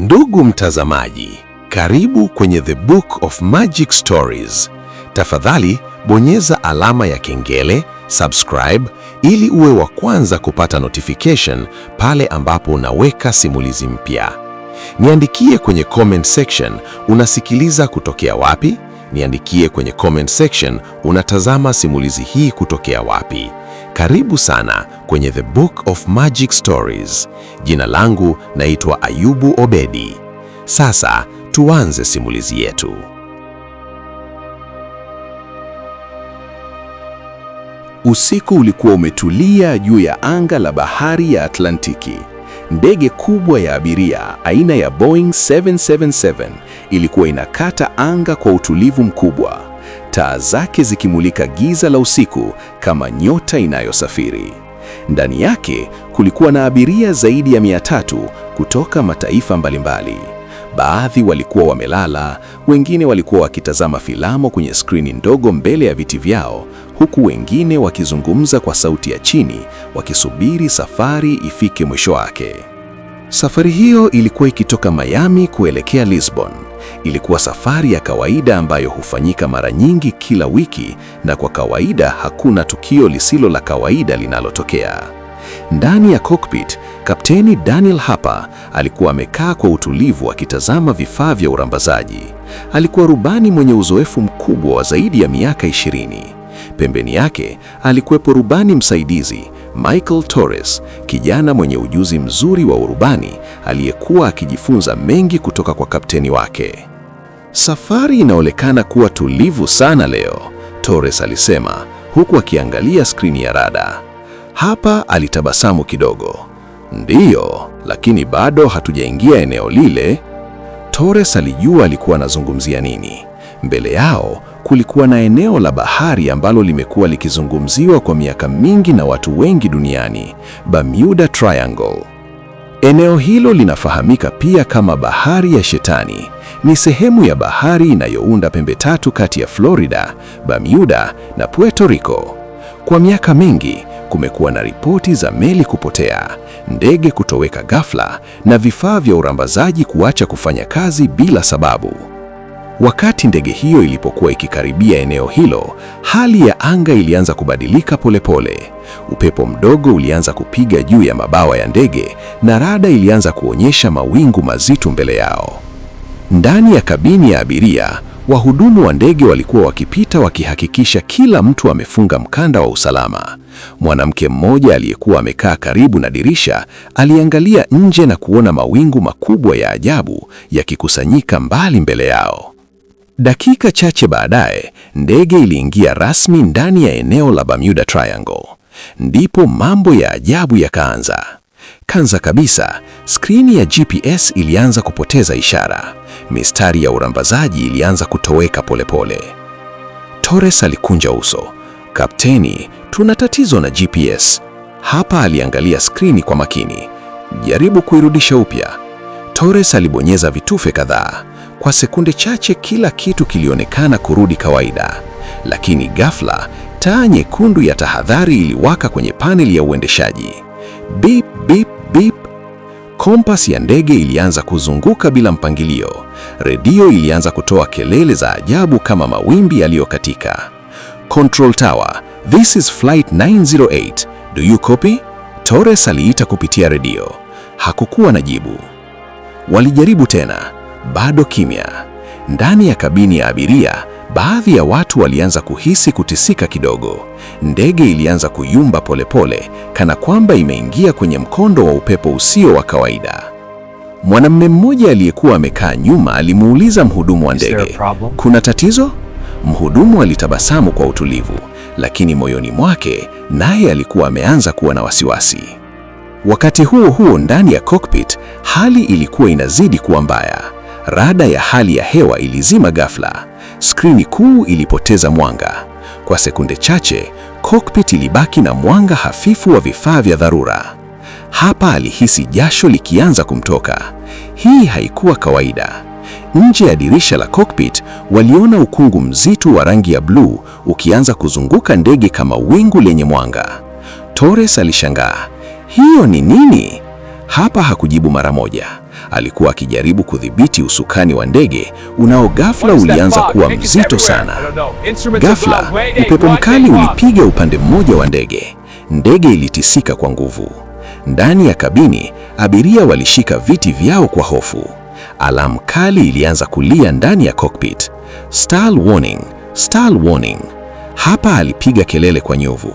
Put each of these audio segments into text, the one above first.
Ndugu mtazamaji, karibu kwenye The Book of Magic Stories. Tafadhali bonyeza alama ya kengele, subscribe, ili uwe wa kwanza kupata notification pale ambapo unaweka simulizi mpya. Niandikie kwenye comment section unasikiliza kutokea wapi. Niandikie kwenye comment section unatazama simulizi hii kutokea wapi. Karibu sana kwenye The Book of Magic Stories. Jina langu naitwa Ayubu Obedi. Sasa tuanze simulizi yetu. Usiku ulikuwa umetulia juu ya anga la bahari ya Atlantiki. Ndege kubwa ya abiria aina ya Boeing 777 ilikuwa inakata anga kwa utulivu mkubwa, taa zake zikimulika giza la usiku kama nyota inayosafiri. Ndani yake kulikuwa na abiria zaidi ya 300 kutoka mataifa mbalimbali. Baadhi walikuwa wamelala, wengine walikuwa wakitazama filamu kwenye skrini ndogo mbele ya viti vyao, huku wengine wakizungumza kwa sauti ya chini, wakisubiri safari ifike mwisho wake. Safari hiyo ilikuwa ikitoka Miami kuelekea Lisbon. Ilikuwa safari ya kawaida ambayo hufanyika mara nyingi kila wiki, na kwa kawaida hakuna tukio lisilo la kawaida linalotokea. Ndani ya cockpit, Kapteni Daniel Harper alikuwa amekaa kwa utulivu akitazama vifaa vya urambazaji. Alikuwa rubani mwenye uzoefu mkubwa wa zaidi ya miaka 20. Pembeni yake alikuwepo rubani msaidizi Michael Torres, kijana mwenye ujuzi mzuri wa urubani aliyekuwa akijifunza mengi kutoka kwa kapteni wake. Safari inaonekana kuwa tulivu sana leo, Torres alisema huku akiangalia skrini ya rada. Hapa alitabasamu kidogo. Ndiyo, lakini bado hatujaingia eneo lile. Torres alijua alikuwa anazungumzia nini. Mbele yao kulikuwa na eneo la bahari ambalo limekuwa likizungumziwa kwa miaka mingi na watu wengi duniani, Bermuda Triangle. Eneo hilo linafahamika pia kama Bahari ya Shetani. Ni sehemu ya bahari inayounda pembe tatu kati ya Florida, Bermuda na Puerto Rico. Kwa miaka mingi kumekuwa na ripoti za meli kupotea, ndege kutoweka ghafla na vifaa vya urambazaji kuacha kufanya kazi bila sababu. Wakati ndege hiyo ilipokuwa ikikaribia eneo hilo, hali ya anga ilianza kubadilika polepole. Upepo mdogo ulianza kupiga juu ya mabawa ya ndege na rada ilianza kuonyesha mawingu mazito mbele yao. Ndani ya kabini ya abiria, wahudumu wa ndege walikuwa wakipita wakihakikisha kila mtu amefunga mkanda wa usalama. Mwanamke mmoja aliyekuwa amekaa karibu na dirisha aliangalia nje na kuona mawingu makubwa ya ajabu yakikusanyika mbali mbele yao. Dakika chache baadaye, ndege iliingia rasmi ndani ya eneo la Bermuda Triangle. Ndipo mambo ya ajabu yakaanza. Kwanza kabisa, skrini ya GPS ilianza kupoteza ishara. Mistari ya urambazaji ilianza kutoweka polepole. Torres alikunja uso. Kapteni, tuna tatizo na GPS. Hapa aliangalia skrini kwa makini. Jaribu kuirudisha upya. Torres alibonyeza vitufe kadhaa. Kwa sekunde chache kila kitu kilionekana kurudi kawaida. Lakini ghafla, taa nyekundu ya tahadhari iliwaka kwenye paneli ya uendeshaji. Beep, beep, beep. Kompas ya ndege ilianza kuzunguka bila mpangilio. Redio ilianza kutoa kelele za ajabu kama mawimbi yaliyokatika. Control Tower, this is flight 908. Do you copy? Torres aliita kupitia redio. Hakukuwa na jibu. Walijaribu tena. Bado kimya. Ndani ya kabini ya abiria, baadhi ya watu walianza kuhisi kutisika kidogo. Ndege ilianza kuyumba polepole, kana kwamba imeingia kwenye mkondo wa upepo usio wa kawaida. Mwanamume mmoja aliyekuwa amekaa nyuma alimuuliza mhudumu wa ndege, "Kuna tatizo?" Mhudumu alitabasamu kwa utulivu, lakini moyoni mwake naye alikuwa ameanza kuwa na wasiwasi. Wakati huo huo, ndani ya cockpit, hali ilikuwa inazidi kuwa mbaya. Rada ya hali ya hewa ilizima ghafla. Skrini kuu ilipoteza mwanga. Kwa sekunde chache, cockpit ilibaki na mwanga hafifu wa vifaa vya dharura. Hapa alihisi jasho likianza kumtoka. Hii haikuwa kawaida. Nje ya dirisha la cockpit, waliona ukungu mzito wa rangi ya bluu ukianza kuzunguka ndege kama wingu lenye mwanga. Torres alishangaa. Hiyo ni nini? Hapa hakujibu mara moja. Alikuwa akijaribu kudhibiti usukani wa ndege unao ghafla ulianza kuwa mzito sana. Ghafla, upepo mkali ulipiga upande mmoja wa ndege. Ndege ilitisika kwa nguvu. Ndani ya kabini, abiria walishika viti vyao kwa hofu. Alamu kali ilianza kulia ndani ya cockpit. Stall warning, stall warning. Hapa alipiga kelele kwa nyuvu.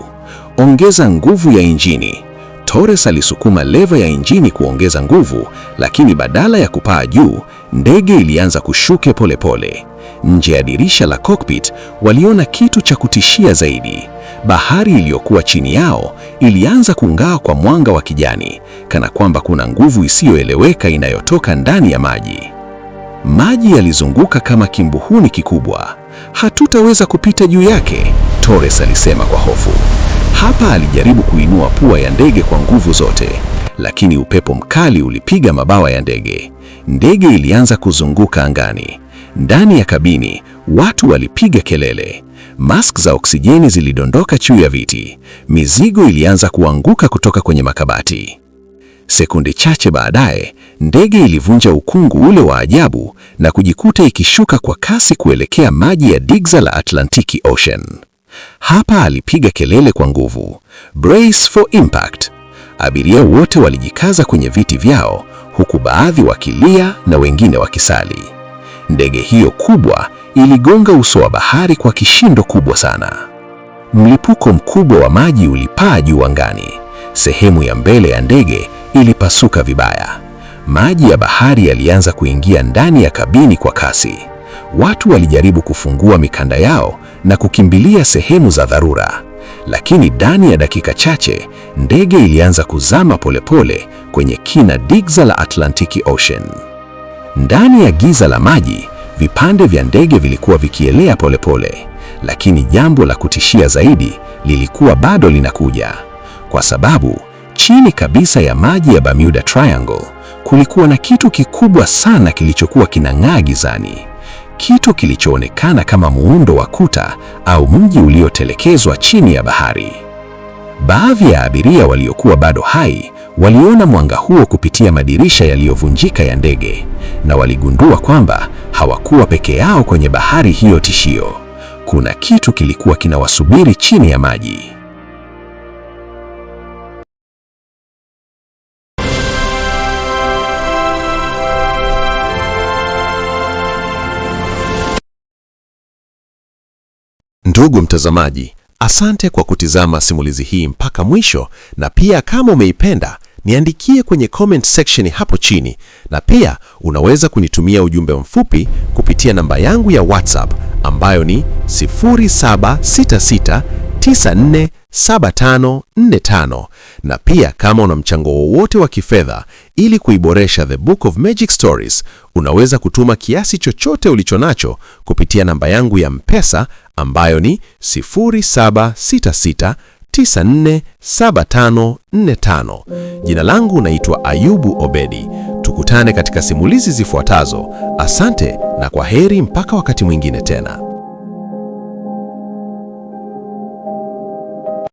Ongeza nguvu ya injini. Torres alisukuma leva ya injini kuongeza nguvu, lakini badala ya kupaa juu, ndege ilianza kushuka polepole. Nje ya dirisha la cockpit waliona kitu cha kutishia zaidi. Bahari iliyokuwa chini yao ilianza kung'aa kwa mwanga wa kijani, kana kwamba kuna nguvu isiyoeleweka inayotoka ndani ya maji. Maji yalizunguka kama kimbuhuni kikubwa. Hatutaweza kupita juu yake, Torres alisema kwa hofu. Hapa alijaribu kuinua pua ya ndege kwa nguvu zote, lakini upepo mkali ulipiga mabawa ya ndege. Ndege ilianza kuzunguka angani. Ndani ya kabini, watu walipiga kelele. Mask za oksijeni zilidondoka juu ya viti. Mizigo ilianza kuanguka kutoka kwenye makabati. Sekunde chache baadaye, ndege ilivunja ukungu ule wa ajabu na kujikuta ikishuka kwa kasi kuelekea maji ya Digza la Atlantic Ocean. Hapa alipiga kelele kwa nguvu, brace for impact. Abiria wote walijikaza kwenye viti vyao, huku baadhi wakilia na wengine wakisali. Ndege hiyo kubwa iligonga uso wa bahari kwa kishindo kubwa sana. Mlipuko mkubwa wa maji ulipaa juu angani. Sehemu ya mbele ya ndege ilipasuka vibaya. Maji ya bahari yalianza kuingia ndani ya kabini kwa kasi. Watu walijaribu kufungua mikanda yao na kukimbilia sehemu za dharura, lakini ndani ya dakika chache ndege ilianza kuzama polepole kwenye kina Digza la Atlantic Ocean. Ndani ya giza la maji, vipande vya ndege vilikuwa vikielea polepole, lakini jambo la kutishia zaidi lilikuwa bado linakuja, kwa sababu chini kabisa ya maji ya Bermuda Triangle kulikuwa na kitu kikubwa sana kilichokuwa kinang'aa gizani. Kitu kilichoonekana kama muundo wa kuta au mji uliotelekezwa chini ya bahari. Baadhi ya abiria waliokuwa bado hai waliona mwanga huo kupitia madirisha yaliyovunjika ya ndege, na waligundua kwamba hawakuwa peke yao kwenye bahari hiyo tishio. Kuna kitu kilikuwa kinawasubiri chini ya maji. Ndugu mtazamaji, asante kwa kutizama simulizi hii mpaka mwisho, na pia kama umeipenda, niandikie kwenye comment section hapo chini, na pia unaweza kunitumia ujumbe mfupi kupitia namba yangu ya WhatsApp ambayo ni 0766947545, na pia kama una mchango wowote wa kifedha ili kuiboresha The Book of Magic Stories, unaweza kutuma kiasi chochote ulichonacho kupitia namba yangu ya M-Pesa ambayo ni 0766947545. Jina langu naitwa Ayubu Obedi. Tukutane katika simulizi zifuatazo. Asante na kwa heri mpaka wakati mwingine tena.